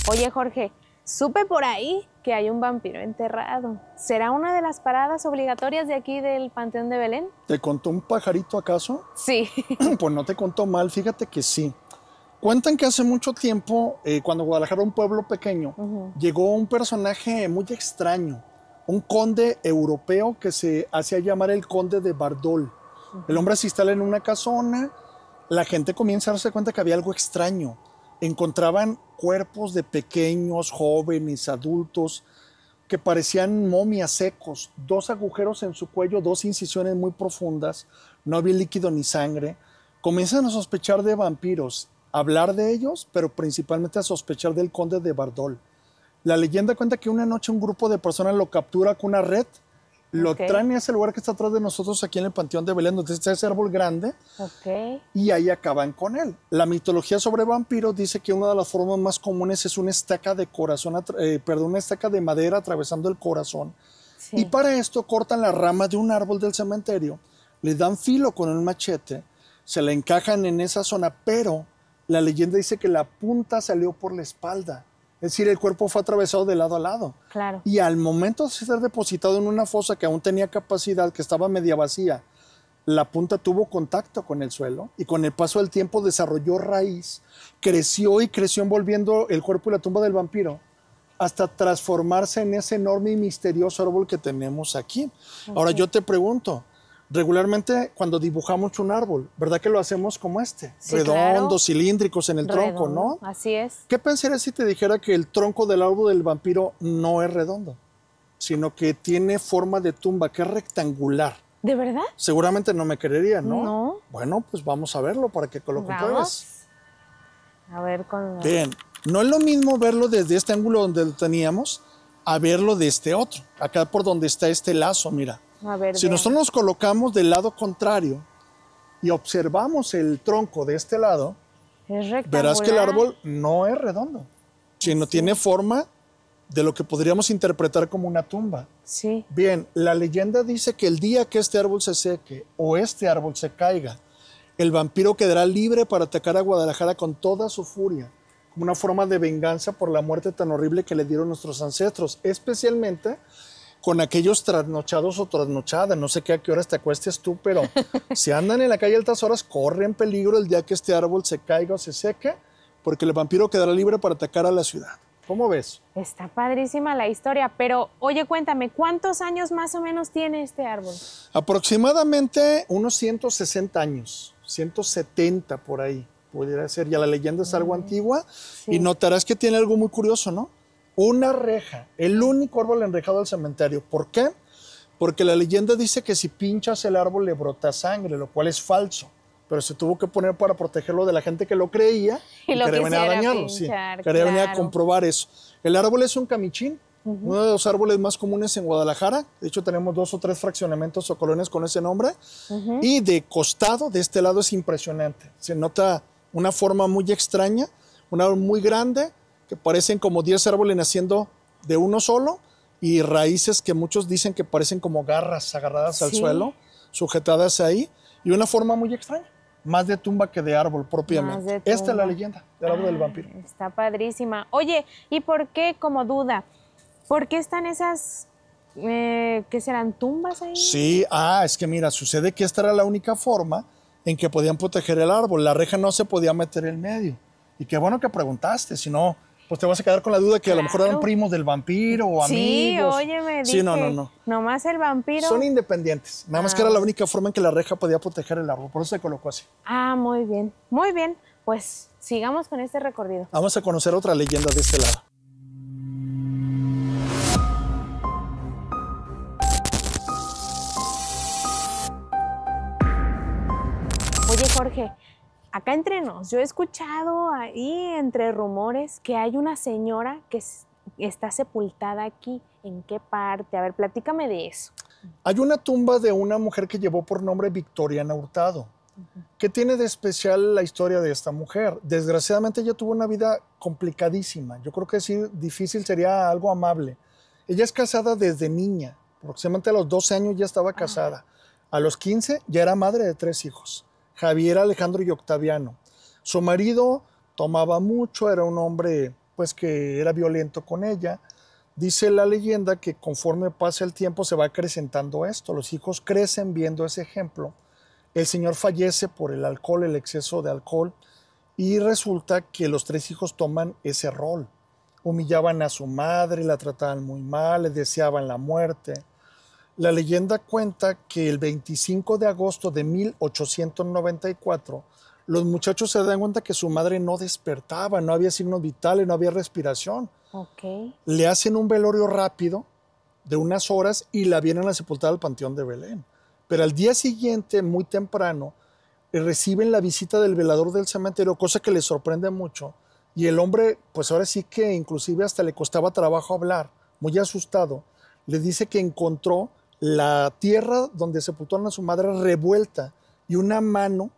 S8: Oye, Jorge, supe por ahí que hay un vampiro enterrado. ¿Será una de las paradas obligatorias de aquí del Panteón de Belén?
S9: ¿Te contó un pajarito acaso?
S8: Sí.
S9: Pues no te contó mal, fíjate que sí. Cuentan que hace mucho tiempo, cuando Guadalajara era un pueblo pequeño, llegó un personaje muy extraño, un conde europeo que se hacía llamar el conde de Bardol. El hombre se instala en una casona, la gente comienza a darse cuenta que había algo extraño. Encontraban cuerpos de pequeños, jóvenes, adultos, que parecían momias secos, 2 agujeros en su cuello, 2 incisiones muy profundas, no había líquido ni sangre. Comienzan a sospechar de vampiros, a hablar de ellos, pero principalmente a sospechar del conde de Bardol. La leyenda cuenta que una noche un grupo de personas lo captura con una red, lo traen a ese lugar que está atrás de nosotros aquí en el Panteón de Belén, donde está ese árbol grande, y ahí acaban con él. La mitología sobre vampiros dice que una de las formas más comunes es una estaca de una estaca de madera atravesando el corazón. Sí. Y para esto cortan la rama de un árbol del cementerio, le dan filo con un machete, se la encajan en esa zona, pero la leyenda dice que la punta salió por la espalda. Es decir, el cuerpo fue atravesado de lado a lado.
S8: Claro.
S9: Y al momento de ser depositado en una fosa que aún tenía capacidad, que estaba media vacía, la punta tuvo contacto con el suelo y con el paso del tiempo desarrolló raíz, creció y creció envolviendo el cuerpo y la tumba del vampiro hasta transformarse en ese enorme y misterioso árbol que tenemos aquí. Ahora yo te pregunto, Regularmente cuando dibujamos un árbol, ¿verdad que lo hacemos como este?
S8: Sí,
S9: redondos,
S8: claro.
S9: cilíndricos en el tronco,
S8: Redondo,
S9: ¿no?
S8: así es.
S9: ¿Qué pensarías si te dijera que el tronco del árbol del vampiro no es redondo, sino que tiene forma de tumba, que es rectangular?
S8: ¿De verdad?
S9: Seguramente no me creerían, ¿no?
S8: No.
S9: Bueno, pues vamos a verlo para que lo compruebes.
S8: Vamos. A ver con...
S9: Bien, no es lo mismo verlo desde este ángulo donde lo teníamos a verlo de este otro, acá por donde está este lazo, mira.
S8: A ver,
S9: Si nosotros nos colocamos del lado contrario y observamos el tronco de este lado,
S8: es rectangular.
S9: verás que el árbol no es redondo, sino tiene forma de lo que podríamos interpretar como una tumba.
S8: Sí.
S9: Bien, la leyenda dice que el día que este árbol se seque o este árbol se caiga, el vampiro quedará libre para atacar a Guadalajara con toda su furia, como una forma de venganza por la muerte tan horrible que le dieron nuestros ancestros, especialmente con aquellos trasnochados o trasnochadas. No sé a qué horas te acuestes tú, pero si andan en la calle a altas horas, corren peligro el día que este árbol se caiga o se seque, porque el vampiro quedará libre para atacar a la ciudad. ¿Cómo ves?
S8: Está padrísima la historia, pero oye, cuéntame, ¿cuántos años más o menos tiene este árbol?
S9: Aproximadamente unos 160 años, 170 por ahí, pudiera ser. Ya la leyenda es algo antigua y notarás que tiene algo muy curioso, ¿no? Una reja, el único árbol enrejado del cementerio. ¿Por qué? Porque la leyenda dice que si pinchas el árbol le brota sangre, lo cual es falso. Pero se tuvo que poner para protegerlo de la gente que lo creía
S8: Y lo
S9: quería venir a
S8: quisiera
S9: dañarlo.
S8: pinchar,
S9: Quería venir a
S8: claro.
S9: comprobar eso. El árbol es un camichín, uno de los árboles más comunes en Guadalajara. De hecho, tenemos 2 o 3 fraccionamientos o colonias con ese nombre. Y de costado, de este lado, es impresionante. Se nota una forma muy extraña, un árbol muy grande, que parecen como 10 árboles naciendo de uno solo, y raíces que muchos dicen que parecen como garras agarradas al suelo, sujetadas ahí, y una forma muy extraña, más de tumba que de árbol propiamente. Esta es la leyenda del árbol del vampiro.
S8: Está padrísima. Oye, ¿y por qué, como duda, por qué están esas, qué serán, tumbas ahí?
S9: Sí, es que mira, sucede que esta era la única forma en que podían proteger el árbol. La reja no se podía meter en medio. Y qué bueno que preguntaste, si no, pues te vas a quedar con la duda que a lo mejor eran primos del vampiro o amigos.
S8: Sí, oye, me dije,
S9: Sí, no.
S8: nomás el vampiro.
S9: Son independientes. Nada más que era la única forma en que la reja podía proteger el árbol. Por eso se colocó así.
S8: Muy bien, muy bien. Pues sigamos con este recorrido.
S9: Vamos a conocer otra leyenda de este lado.
S8: Oye, Jorge, acá entre nos, yo he escuchado ahí entre rumores que hay una señora que está sepultada aquí. ¿En qué parte? A ver, platícame de eso.
S9: Hay una tumba de una mujer que llevó por nombre Victoriana Hurtado. ¿Qué tiene de especial la historia de esta mujer? Desgraciadamente ella tuvo una vida complicadísima. Yo creo que decir difícil sería algo amable. Ella es casada desde niña. Aproximadamente a los 12 años ya estaba casada. A los 15 ya era madre de 3 hijos. Javier, Alejandro y Octaviano. Su marido tomaba mucho, era un hombre pues que era violento con ella. Dice la leyenda que conforme pasa el tiempo se va acrecentando esto. Los hijos crecen viendo ese ejemplo. El señor fallece por el alcohol, el exceso de alcohol, y resulta que los 3 hijos toman ese rol. Humillaban a su madre, la trataban muy mal, le deseaban la muerte. La leyenda cuenta que el 25 de agosto de 1894, los muchachos se dan cuenta que su madre no despertaba, no había signos vitales, no había respiración. Le hacen un velorio rápido de unas horas y la vienen a sepultar al Panteón de Belén. Pero al día siguiente, muy temprano, reciben la visita del velador del cementerio, cosa que les sorprende mucho. Y el hombre, pues ahora sí que inclusive hasta le costaba trabajo hablar, muy asustado. Le dice que encontró la tierra donde sepultaron a su madre revuelta y una mano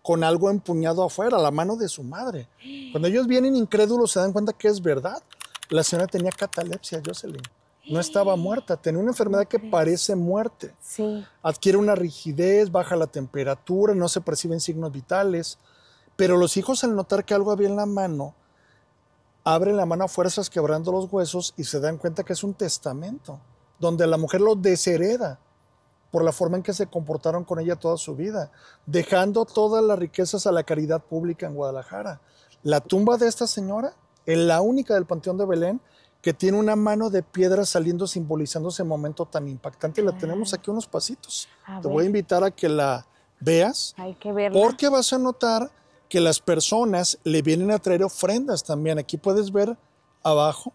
S9: con algo empuñado afuera, la mano de su madre. Cuando ellos vienen incrédulos se dan cuenta que es verdad. La señora tenía catalepsia, Jocelyn. No estaba muerta, tenía una enfermedad que parece muerte. Adquiere una rigidez, baja la temperatura, no se perciben signos vitales. Pero los hijos, al notar que algo había en la mano, abren la mano a fuerzas quebrando los huesos y se dan cuenta que es un testamento, donde la mujer lo deshereda por la forma en que se comportaron con ella toda su vida, dejando todas las riquezas a la caridad pública en Guadalajara. La tumba de esta señora es la única del Panteón de Belén que tiene una mano de piedra saliendo simbolizando ese momento tan impactante. La tenemos aquí unos pasitos. Te voy a invitar a que la veas.
S8: Hay que verla.
S9: Porque vas a notar que las personas le vienen a traer ofrendas también. Aquí puedes ver abajo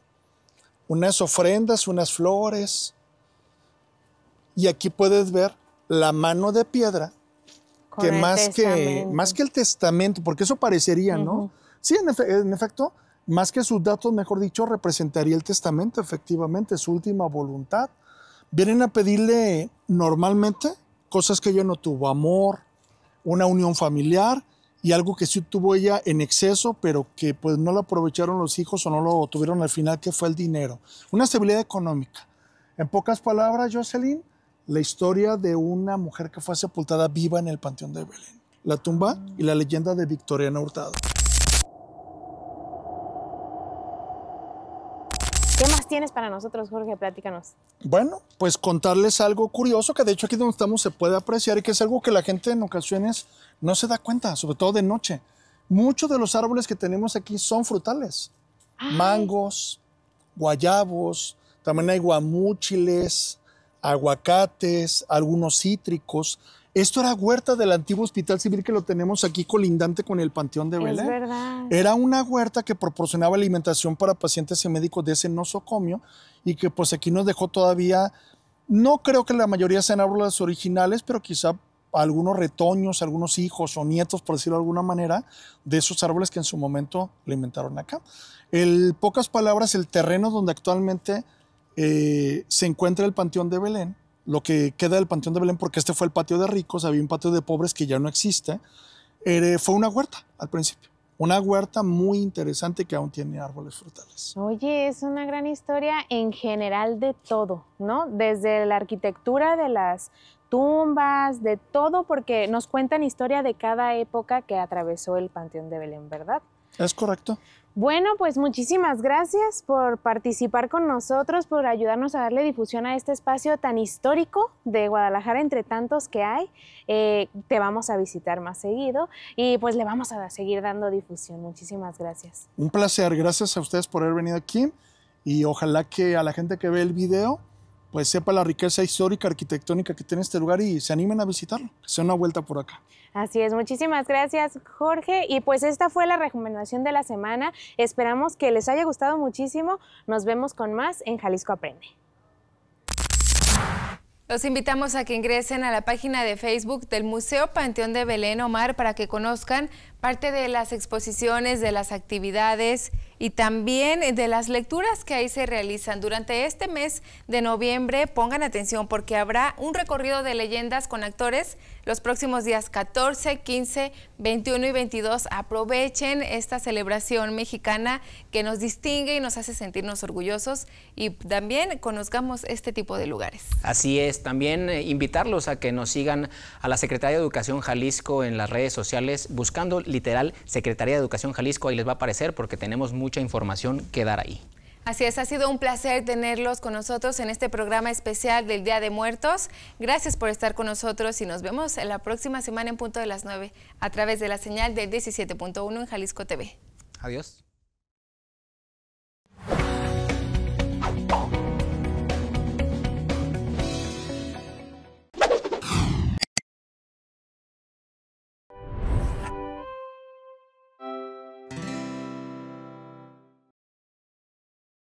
S9: unas ofrendas, unas flores. Y aquí puedes ver la mano de piedra,
S8: Con
S9: que
S8: el
S9: más
S8: testamento.
S9: que el testamento, porque eso parecería, ¿no? Sí, en efecto, más que sus datos, mejor dicho, representaría el testamento, efectivamente, su última voluntad. Vienen a pedirle normalmente cosas que ella no tuvo, amor, una unión familiar y algo que sí tuvo ella en exceso, pero que pues no lo aprovecharon los hijos o no lo tuvieron al final, que fue el dinero. Una estabilidad económica. En pocas palabras, Jocelyn, la historia de una mujer que fue sepultada viva en el Panteón de Belén. La tumba y la leyenda de Victoriana Hurtado.
S8: ¿Qué más tienes para nosotros, Jorge? Platícanos.
S9: Bueno, pues contarles algo curioso, que de hecho aquí donde estamos se puede apreciar y que es algo que la gente en ocasiones no se da cuenta, sobre todo de noche. Muchos de los árboles que tenemos aquí son frutales. Mangos, guayabos, también hay guamúchiles, aguacates, algunos cítricos. Esto era huerta del antiguo Hospital Civil que lo tenemos aquí colindante con el Panteón de Belén.
S8: Es verdad.
S9: Era una huerta que proporcionaba alimentación para pacientes y médicos de ese nosocomio y que pues aquí nos dejó todavía, no creo que la mayoría sean árboles originales, pero quizá algunos retoños, algunos hijos o nietos, por decirlo de alguna manera, de esos árboles que en su momento alimentaron acá. En pocas palabras, el terreno donde actualmente se encuentra el Panteón de Belén, lo que queda del Panteón de Belén, porque este fue el patio de ricos, había un patio de pobres que ya no existe, fue una huerta al principio. Una huerta muy interesante que aún tiene árboles frutales.
S8: Oye, es una gran historia en general de todo, ¿no? Desde la arquitectura de las tumbas, de todo, porque nos cuentan historia de cada época que atravesó el Panteón de Belén, ¿verdad?
S9: Es correcto.
S8: Bueno, pues muchísimas gracias por participar con nosotros, por ayudarnos a darle difusión a este espacio tan histórico de Guadalajara, entre tantos que hay. Te vamos a visitar más seguido y pues le vamos a seguir dando difusión. Muchísimas gracias.
S9: Un placer, gracias a ustedes por haber venido aquí y ojalá que a la gente que ve el video pues sepa la riqueza histórica, arquitectónica que tiene este lugar y se animen a visitarlo, que sea una vuelta por acá.
S8: Así es, muchísimas gracias, Jorge. Y pues esta fue la recomendación de la semana. Esperamos que les haya gustado muchísimo. Nos vemos con más en Jalisco Aprende.
S2: Los invitamos a que ingresen a la página de Facebook del Museo Panteón de Belén, Omar, para que conozcan parte de las exposiciones, de las actividades y también de las lecturas que ahí se realizan. Durante este mes de noviembre, pongan atención porque habrá un recorrido de leyendas con actores los próximos días 14, 15, 21 y 22. Aprovechen esta celebración mexicana que nos distingue y nos hace sentirnos orgullosos y también conozcamos este tipo de lugares.
S1: Así es, también invitarlos a que nos sigan a la Secretaría de Educación Jalisco en las redes sociales, buscando literal Secretaría de Educación Jalisco, ahí les va a aparecer porque tenemos mucha información que dar ahí.
S2: Así es, ha sido un placer tenerlos con nosotros en este programa especial del Día de Muertos. Gracias por estar con nosotros y nos vemos la próxima semana en punto de las 9 a través de la señal del 17.1 en Jalisco TV.
S1: Adiós.